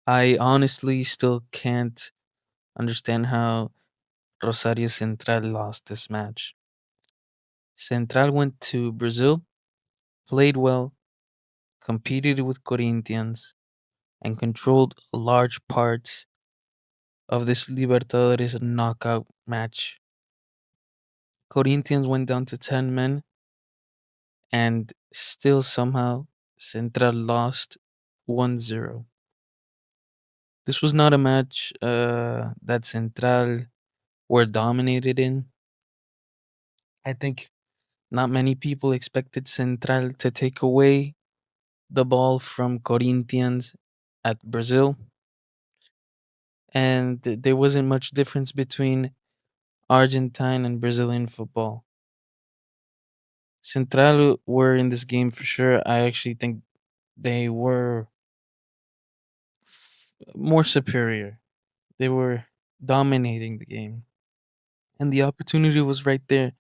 I honestly still can't understand how Rosario Central lost this match. Central went to Brazil, played well, competed with Corinthians, and controlled large parts of this Libertadores knockout match. Corinthians went down to 10 men, and still somehow Central lost 1-0. This was not a match that Central were dominated in. I think not many people expected Central to take away the ball from Corinthians at Brazil, and there wasn't much difference between Argentine and Brazilian football. Central were in this game for sure. I actually think they were more superior. They were dominating the game, and the opportunity was right there,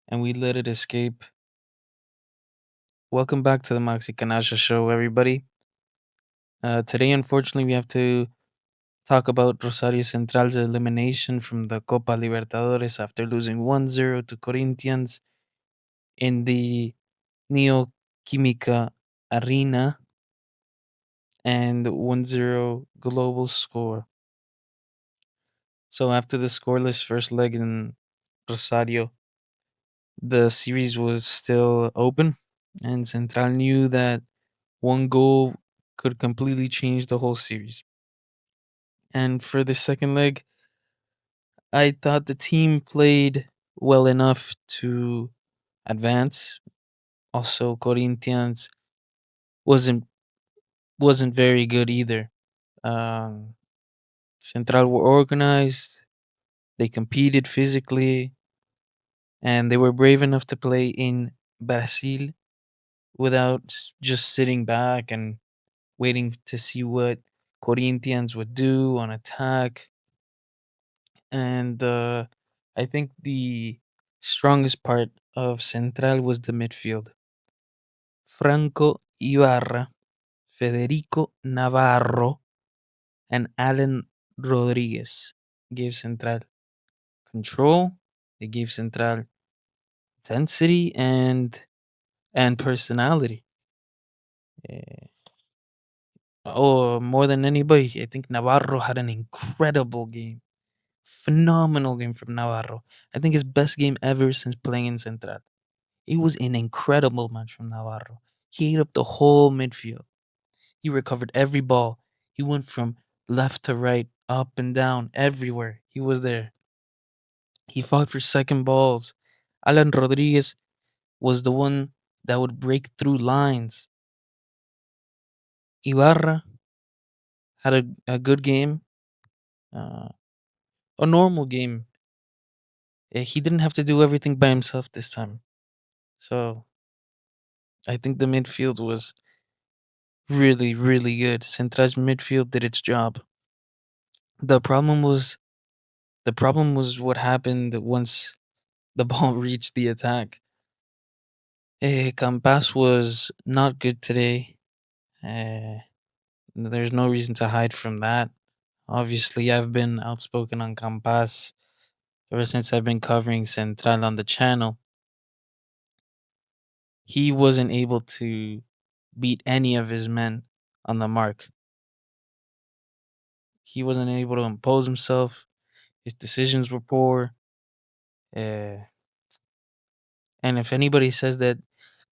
and we let it escape. Welcome back to the Maxi Canalla show, everybody. Today, unfortunately, we have to talk about Rosario Central's elimination from the Copa Libertadores after losing 1-0 to Corinthians in the Neoquímica Arena and 1-0 global score. So after the scoreless first leg in Rosario, the series was still open, and Central knew that one goal could completely change the whole series. And for the second leg, I thought the team played well enough to advance. Also, Corinthians wasn't wasn't very good either. Um, Central were organized. They competed physically, and they were brave enough to play in Brazil without just sitting back and waiting to see what Corinthians would do on attack. And I think the strongest part of Central was the midfield. Franco Ibarra, Federico Navarro, and Alan Rodriguez gave Central control. They gave Central intensity and personality. Eh, oh, more than anybody, I think Navarro had an incredible game. Phenomenal game from Navarro. I think his best game ever since playing in Central. It was an incredible match from Navarro. He ate up the whole midfield. He recovered every ball. He went from left to right, up and down, everywhere. He was there. He fought for second balls. Alan Rodriguez was the one that would break through lines. Ibarra had a good game, uh, a normal game. He didn't have to do everything by himself this time. So I think the midfield was really, really good. Central's midfield did its job. The problem was the problem was what happened once the ball reached the attack. Campas was not good today. Uh, there's no reason to hide from that. Obviously, I've been outspoken on Campas ever since I've been covering Central on the channel. He wasn't able to beat any of his men on the mark. He wasn't able to impose himself. His decisions were poor. Uh, and if anybody says that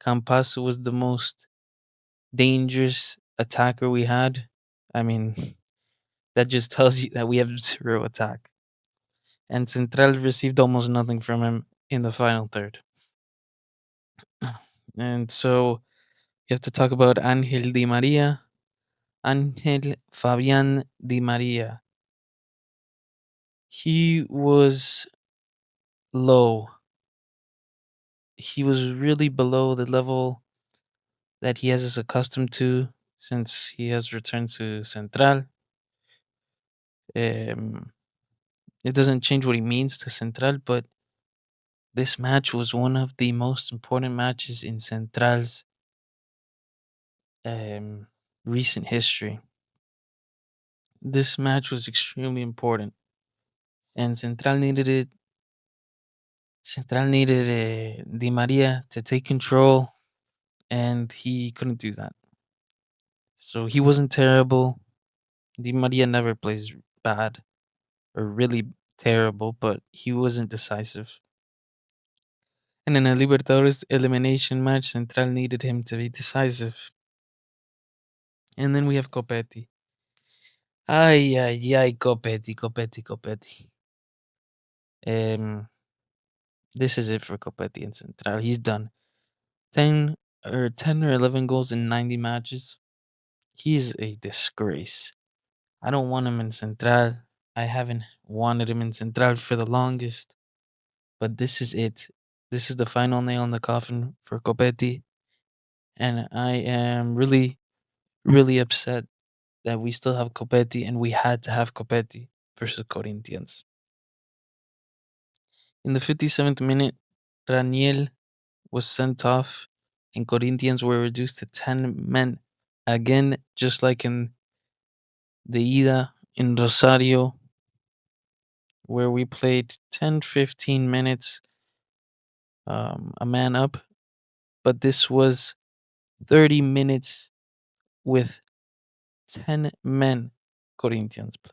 Campas was the most dangerous attacker we had, I mean, that just tells you that we have zero attack. And Central received almost nothing from him in the final third. And so you have to talk about Angel Di Maria, Angel Fabian Di Maria. He was low. He was really below the level that he has is accustomed to since he has returned to Central. Um, it doesn't change what he means to Central, but this match was one of the most important matches in Central's um, recent history. This match was extremely important, and Central needed Di Maria to take control, and he couldn't do that. So he wasn't terrible. Di Maria never plays bad or really terrible, but he wasn't decisive. And in a Libertadores elimination match, Central needed him to be decisive. And then we have Copetti. Ay, ay, ay, Copetti, Copetti, Copetti. Um, this is it for Copetti and Central. He's done. 10 or 11 goals in 90 matches. He's a disgrace. I don't want him in Central. I haven't wanted him in Central for the longest. But this is it. This is the final nail in the coffin for Copetti. And I am really, really upset that we still have Copetti and we had to have Copetti versus Corinthians. In the 57th minute, Raniel was sent off and Corinthians were reduced to 10 men. Again, just like in the ida in Rosario, where we played 10, 15 minutes, a man up. But this was 30 minutes with 10 men Corinthians played.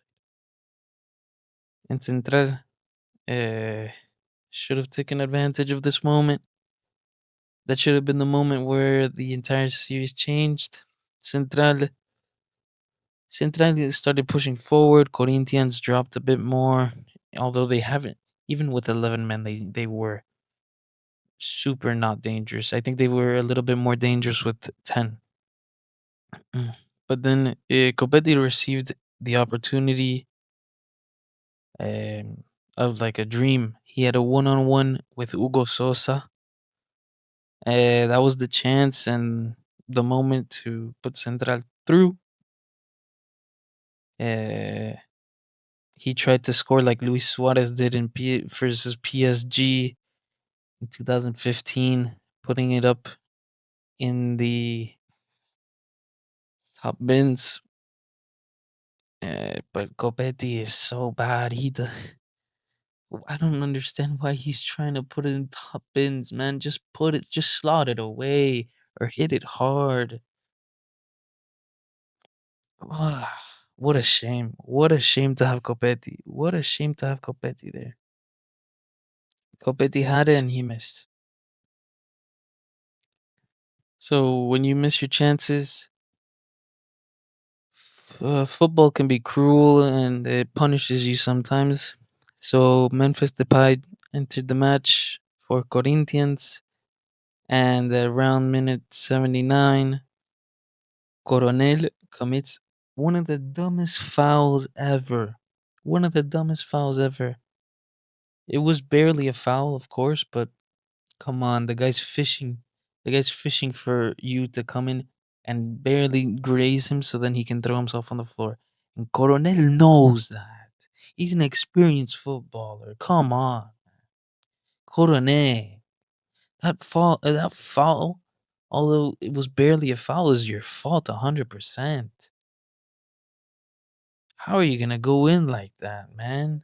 And Central uh, should have taken advantage of this moment. That should have been the moment where the entire series changed. Central Central started pushing forward. Corinthians dropped a bit more, although they haven't. Even with 11 men, they were super not dangerous. I think they were a little bit more dangerous with 10. But then Copetti received the opportunity um, of like a dream. He had a one-on-one with Hugo Sosa. That was the chance and the moment to put Central through. Uh, he tried to score like Luis Suarez did in versus PSG in 2015, putting it up in the top bins. But Copetti is so bad. I don't understand why he's trying to put it in top bins, man. Just slot it away or hit it hard. What a shame. What a shame to have Copetti. What a shame to have Copetti there. Copetti had it and he missed. So when you miss your chances, football can be cruel and it punishes you sometimes. So Memphis Depay entered the match for Corinthians, and around minute 79, Coronel commits one of the dumbest fouls ever. One of the dumbest fouls ever. It was barely a foul, of course, but come on, the guy's fishing. The guy's fishing for you to come in and barely graze him so then he can throw himself on the floor. And Coronel knows that. He's an experienced footballer. Come on. Coronel. That foul, although it was barely a foul, is your fault 100%. How are you gonna go in like that, man?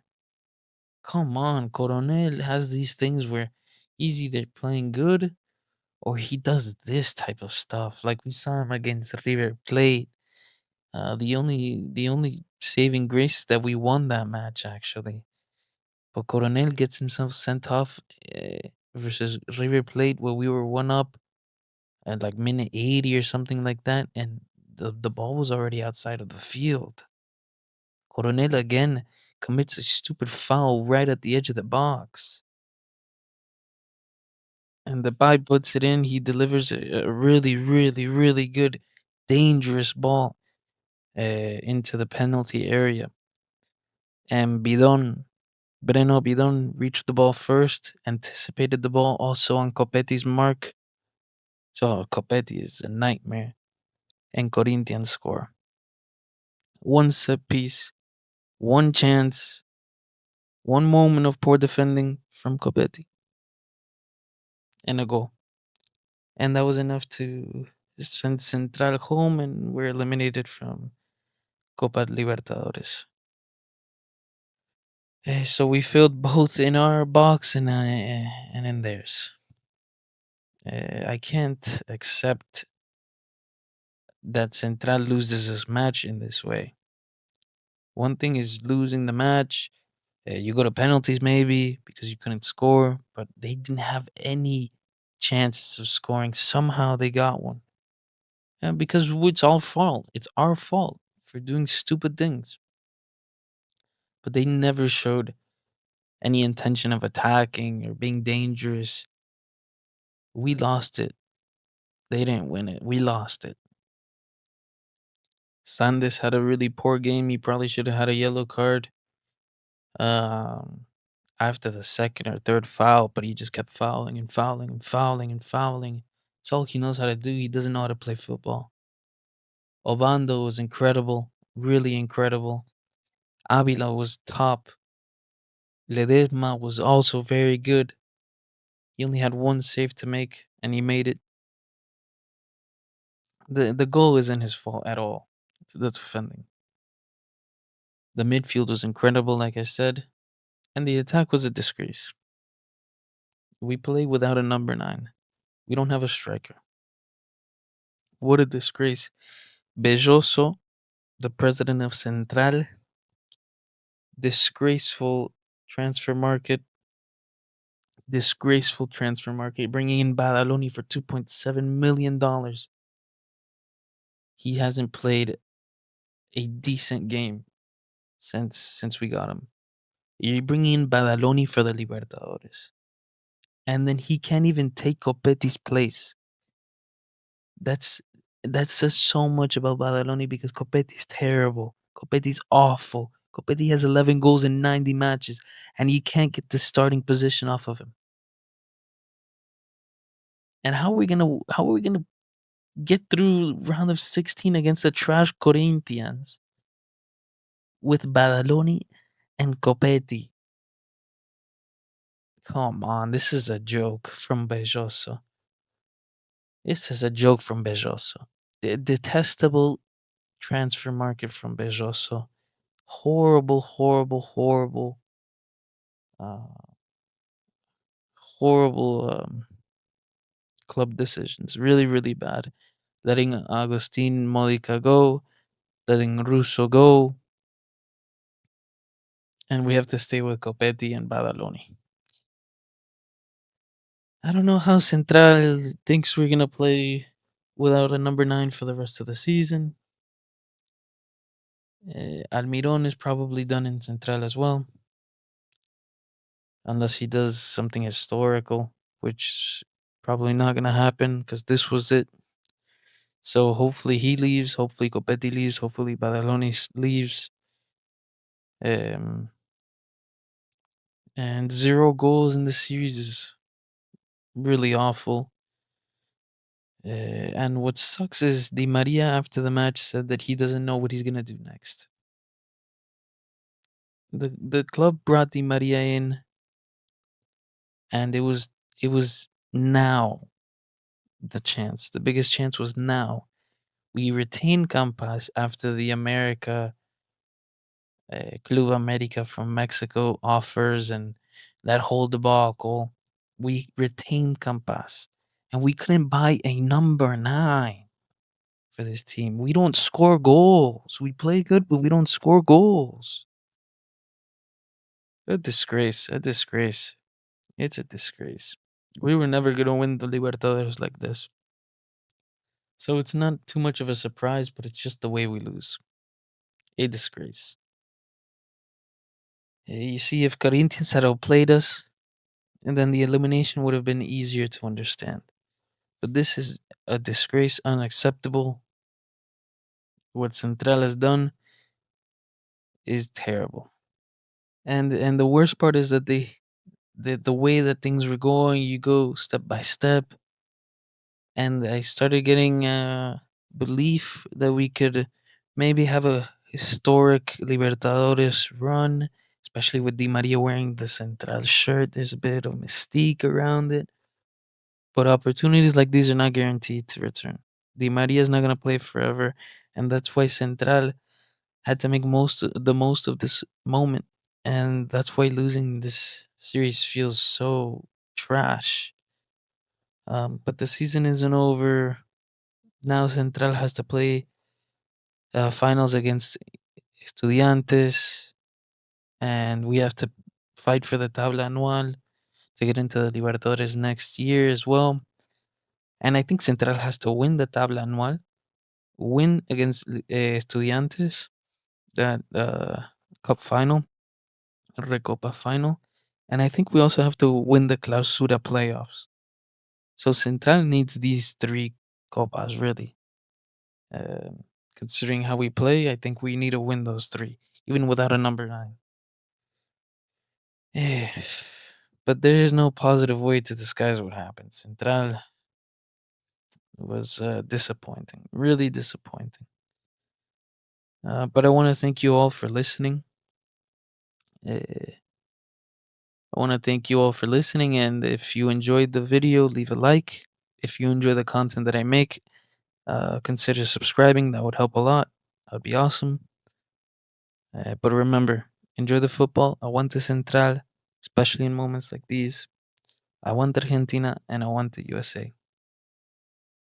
Come on, Coronel has these things where he's either playing good or he does this type of stuff. Like we saw him against River Plate. The only saving grace is that we won that match actually. But Coronel gets himself sent off versus River Plate where we were one up at like minute 80 or something like that, and the ball was already outside of the field. Coronel again commits a stupid foul right at the edge of the box. And the guy puts it in. He delivers a really, really, really good, dangerous ball into the penalty area. And Breno Bidon reached the ball first, anticipated the ball also on Copetti's mark. So Copetti is a nightmare. And Corinthians score. One set piece, one chance, one moment of poor defending from Copetti, and a goal. And that was enough to send Central home, and we're eliminated from Copa Libertadores. So we filled both in our box and in theirs. I can't accept that Central loses this match in this way. One thing is losing the match. You go to penalties maybe because you couldn't score, but they didn't have any chances of scoring. Somehow they got one. And because it's all fault. It's our fault for doing stupid things. But they never showed any intention of attacking or being dangerous. We lost it. They didn't win it. We lost it. Sandes had a really poor game. He probably should have had a yellow card um, after the second or third foul, but he just kept fouling and fouling and fouling and fouling. It's all he knows how to do. He doesn't know how to play football. Obando was incredible, really incredible. Avila was top. Ledesma was also very good. He only had one save to make, and he made it. The goal isn't his fault at all. It's the defending. The midfield was incredible, like I said, and the attack was a disgrace. We play without a number 9. We don't have a striker. What a disgrace. Bejoso, the president of Central, disgraceful transfer market. Disgraceful transfer market, bringing in Badaloni for $2.7 million. He hasn't played a decent game since we got him. You're bringing in Badaloni for the Libertadores, and then he can't even take Copeti's place. That's that says so much about Badaloni because Copeti's terrible. Copeti's awful. Copetti has 11 goals in 90 matches, and you can't get the starting position off of him. And how are we gonna get through round of 16 against the trash Corinthians with Badaloni and Copetti? Come on, this is a joke from Bejoso. This is a joke from Bejoso. The detestable transfer market from Bejoso. Horrible, horrible, horrible, uh, horrible club decisions. Really, really bad. Letting Agustin Modica go, letting Russo go, and we have to stay with Copetti and Badaloni. I don't know how Central thinks we're gonna play without a number 9 for the rest of the season. Almiron is probably done in Central as well, unless he does something historical, which is probably not gonna happen because this was it. So hopefully he leaves. Hopefully Copetti leaves. Hopefully Badaloni leaves. Um, and 0 goals in the series is really awful. And what sucks is Di Maria after the match said that he doesn't know what he's gonna do next. The club brought Di Maria in, and it was now the chance. The biggest chance was now. We retained Campas after the Club America from Mexico offers and that whole debacle. We retained Campas, and we couldn't buy a number 9 for this team. We don't score goals. We play good, but we don't score goals. A disgrace. A disgrace. It's a disgrace. We were never going to win the Libertadores like this. So it's not too much of a surprise, but it's just the way we lose. A disgrace. You see, if Corinthians had outplayed us, and then the elimination would have been easier to understand. But this is a disgrace, unacceptable. What Central has done is terrible. And the worst part is that the way that things were going, you go step by step, and I started getting belief that we could maybe have a historic Libertadores run, especially with Di Maria wearing the Central shirt. There's a bit of mystique around it. But opportunities like these are not guaranteed to return. Di Maria is not going to play forever, and that's why Central had to make the most of this moment, and that's why losing this series feels so trash. But the season isn't over. Now Central has to play finals against Estudiantes, and we have to fight for the tabla anual to get into the Libertadores next year as well. And I think Central has to win the tabla anual, win against Estudiantes, that cup final, Recopa final. And I think we also have to win the Clausura playoffs. So Central needs these three copas, really. Um Considering how we play, I think we need to win those three, even without a number nine. Eh, but there is no positive way to disguise what happened. Central was disappointing, really disappointing. But I want to thank you all for listening. I want to thank you all for listening. And if you enjoyed the video, leave a like. If you enjoy the content that I make, consider subscribing. That would help a lot. That would be awesome. But remember, enjoy the football. I want the Central, especially in moments like these. I want Argentina and I want the USA.